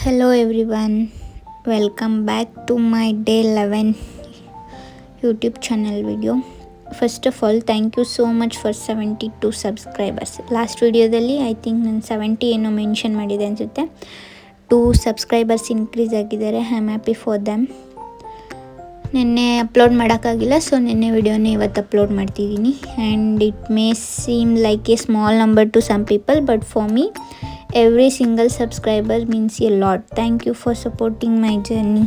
Hello everyone, welcome back to my day 11 YouTube channel video. First of all, thank you so much for 72 subscribers. Last ವಿಡಿಯೋದಲ್ಲಿ I think ನಾನು 70 ಏನೋ mention ಮಾಡಿದೆ ಅನಿಸುತ್ತೆ. 2 subscribers increase ಆಗಿದ್ದಾರೆ. I am happy for them. ನಿನ್ನೆ upload ಮಾಡೋಕ್ಕಾಗಿಲ್ಲ, so ನಿನ್ನೆ ವಿಡಿಯೋನೇ ಇವತ್ತು ಅಪ್ಲೋಡ್ ಮಾಡ್ತಿದ್ದೀನಿ. And it may seem like a small number to some people, but for me every single subscriber means a lot. Thank you for supporting my journey.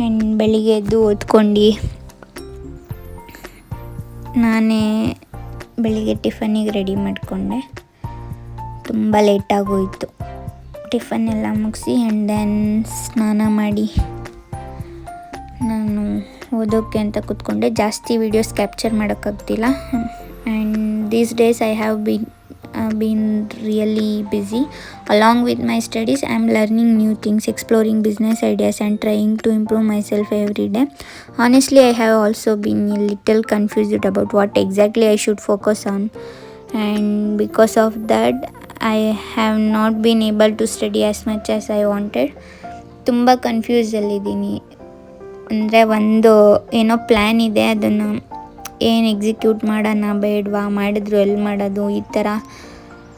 And ಬೆಳಿಗ್ಗೆ ಎದ್ದು ಓದ್ಕೊಂಡು ನಾನೇ ಬೆಳಿಗ್ಗೆ ಟಿಫನಿಗೆ ರೆಡಿ ಮಾಡಿಕೊಂಡೆ. ತುಂಬ ಲೇಟಾಗೋಯಿತು. ಟಿಫನ್ ಎಲ್ಲ ಮುಗಿಸಿ ಆ್ಯಂಡ್ ದೆನ್ ಸ್ನಾನ ಮಾಡಿ ನಾನು ಓದೋಕ್ಕೆ ಅಂತ ಕೂತ್ಕೊಂಡೆ. ಜಾಸ್ತಿ ವೀಡಿಯೋಸ್ ಕ್ಯಾಪ್ಚರ್ ಮಾಡೋಕ್ಕಾಗ್ತಿಲ್ಲ. And these days I have been really busy. Along with my studies, I am learning new things, exploring business ideas and trying to improve myself every day. Honestly, I have also been a little confused about what exactly I should focus on, and because of that I have not been able to study as much as I wanted. ತುಂಬ ಕನ್ಫ್ಯೂಸಲ್ಲಿದ್ದೀನಿ. ಅಂದರೆ ಒಂದು ಏನೋ plan ಇದೆ, ಅದನ್ನು ಏನು execute ಮಾಡೋಣ ಬೇಡವಾ, ಮಾಡಿದ್ರು ಎಲ್ಲಿ ಮಾಡೋದು, ಈ ಥರ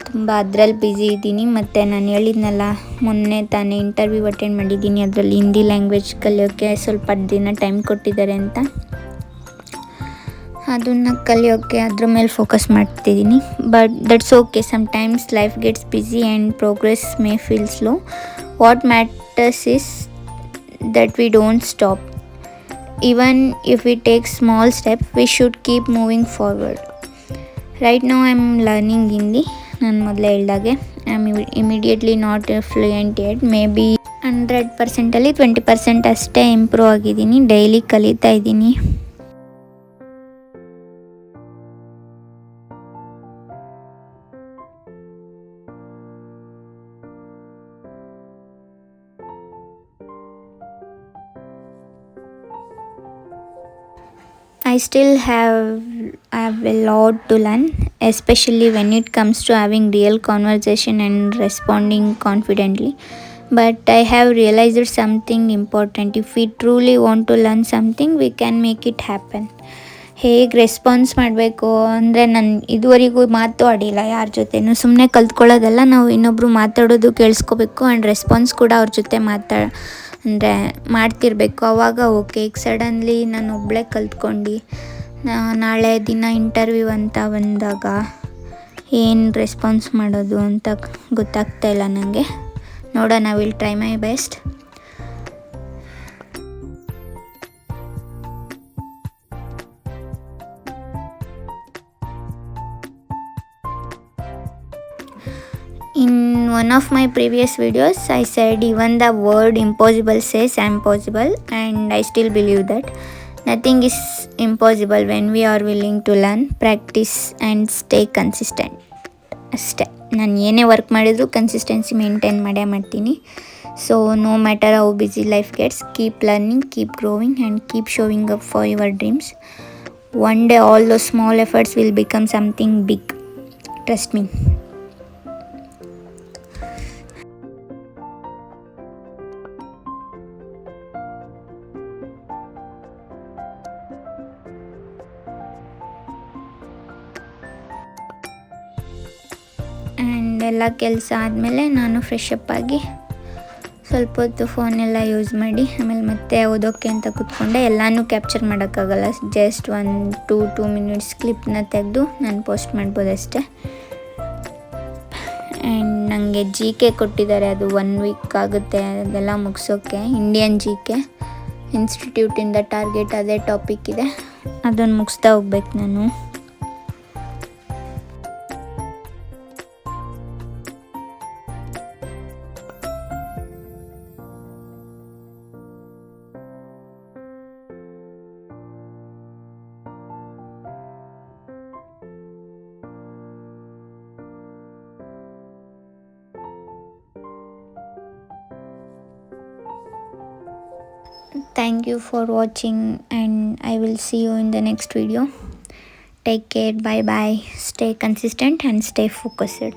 ತುಂಬ ಅದರಲ್ಲಿ ಬ್ಯುಸಿ ಇದ್ದೀನಿ. ಮತ್ತು ನಾನು ಹೇಳಿದ್ನಲ್ಲ ಮೊನ್ನೆ ತಾನೇ ಇಂಟರ್ವ್ಯೂ ಅಟೆಂಡ್ ಮಾಡಿದ್ದೀನಿ, ಅದರಲ್ಲಿ ಹಿಂದಿ ಲ್ಯಾಂಗ್ವೇಜ್ ಕಲಿಯೋಕ್ಕೆ ಸ್ವಲ್ಪ ದಿನ ಟೈಮ್ ಕೊಟ್ಟಿದ್ದಾರೆ ಅಂತ. ಅದನ್ನು ಕಲಿಯೋಕ್ಕೆ ಅದ್ರ ಮೇಲೆ ಫೋಕಸ್ ಮಾಡ್ತಿದ್ದೀನಿ. But that's okay, sometimes life gets busy and progress may feel slow. What matters is that we don't stop. Even if we take small steps, we should keep moving forward. Right now I am learning Hindi. ನಾನು ಮೊದಲೇ ಹೇಳ್ದಾಗೆ I am immediately not fluent yet. Maybe 100%ಅಲ್ಲಿ 20% ಅಷ್ಟೇ improve ಆಗಿದ್ದೀನಿ. Daily ಕಲಿತಾ ಇದ್ದೀನಿ. I still have a lot to learn, especially when it comes to having real conversation and responding confidently. But I have realized something important. If we truly want to learn something, we can make it happen. ಹೇಗೆ response ಮಾಡಬೇಕು ಅಂದರೆ, ನಾನು ಇದುವರೆಗೂ ಮಾತು ಆಡಿಲ್ಲ ಯಾರ ಜೊತೆನೂ. ಸುಮ್ಮನೆ ಕಲ್ತ್ಕೊಳ್ಳೋದಲ್ಲ, ನಾವು ಇನ್ನೊಬ್ಬರು ಮಾತಾಡೋದು ಕೇಳಿಸ್ಕೋಬೇಕು ಆ್ಯಂಡ್ ರೆಸ್ಪಾನ್ಸ್ ಕೂಡ ಅವ್ರ ಜೊತೆ ಅಂದರೆ ಮಾಡ್ತಿರ್ಬೇಕು. ಆವಾಗ ಓಕೆ. ಈಗ ಸಡನ್ಲಿ ನಾನು ಒಬ್ಬಳೇ ಕಲ್ತ್ಕೊಂಡು ನಾಳೆ ದಿನ ಇಂಟರ್ವ್ಯೂ ಅಂತ ಬಂದಾಗ ಏನು ರೆಸ್ಪಾನ್ಸ್ ಮಾಡೋದು ಅಂತ ಗೊತ್ತಾಗ್ತಾಯಿಲ್ಲ ನನಗೆ. ನೋಡೋಣ, will try my best. In one of my previous videos, I said even the word impossible says I am possible, and I still believe that. Nothing is impossible when we are willing to learn, practice and stay consistent. ಅಷ್ಟೇ. ನಾನು ಏನೇ work ಮಾಡಿದರೂ consistency maintain ಮಾಡ್ತೀನಿ. So no matter how busy life gets, keep learning, keep growing and keep showing up for your dreams. One day all those small efforts will become something big. Trust me. And ಎಲ್ಲ ಕೆಲಸ ಆದಮೇಲೆ ನಾನು fresh up ಆಗಿ ಸ್ವಲ್ಪ ಹೊತ್ತು ಫೋನೆಲ್ಲ use ಮಾಡಿ ಆಮೇಲೆ ಮತ್ತೆ ಓದೋಕ್ಕೆ ಅಂತ ಕೂತ್ಕೊಂಡೆ. ಎಲ್ಲನೂ ಕ್ಯಾಪ್ಚರ್ ಮಾಡೋಕ್ಕಾಗಲ್ಲ, ಜಸ್ಟ್ 1-2 ಮಿನಿಟ್ಸ್ ಕ್ಲಿಪ್ನ ತೆಗೆದು ನಾನು ಪೋಸ್ಟ್ ಮಾಡ್ಬೋದು ಅಷ್ಟೇ. ಆ್ಯಂಡ್ ನನಗೆ GK ಕೊಟ್ಟಿದ್ದಾರೆ, ಅದು 1 ವೀಕ್ ಆಗುತ್ತೆ ಅದೆಲ್ಲ ಮುಗಿಸೋಕ್ಕೆ. ಇಂಡಿಯನ್ GK ಇನ್ಸ್ಟಿಟ್ಯೂಟಿಂದ ಟಾರ್ಗೆಟ್ ಅದೇ ಟಾಪಿಕ್ ಇದೆ, ಅದನ್ನು ಮುಗಿಸ್ತಾ ಹೋಗ್ಬೇಕು ನಾನು. Thank you for watching, and I will see you in the next video. Take care. Bye bye. Stay consistent and stay focused.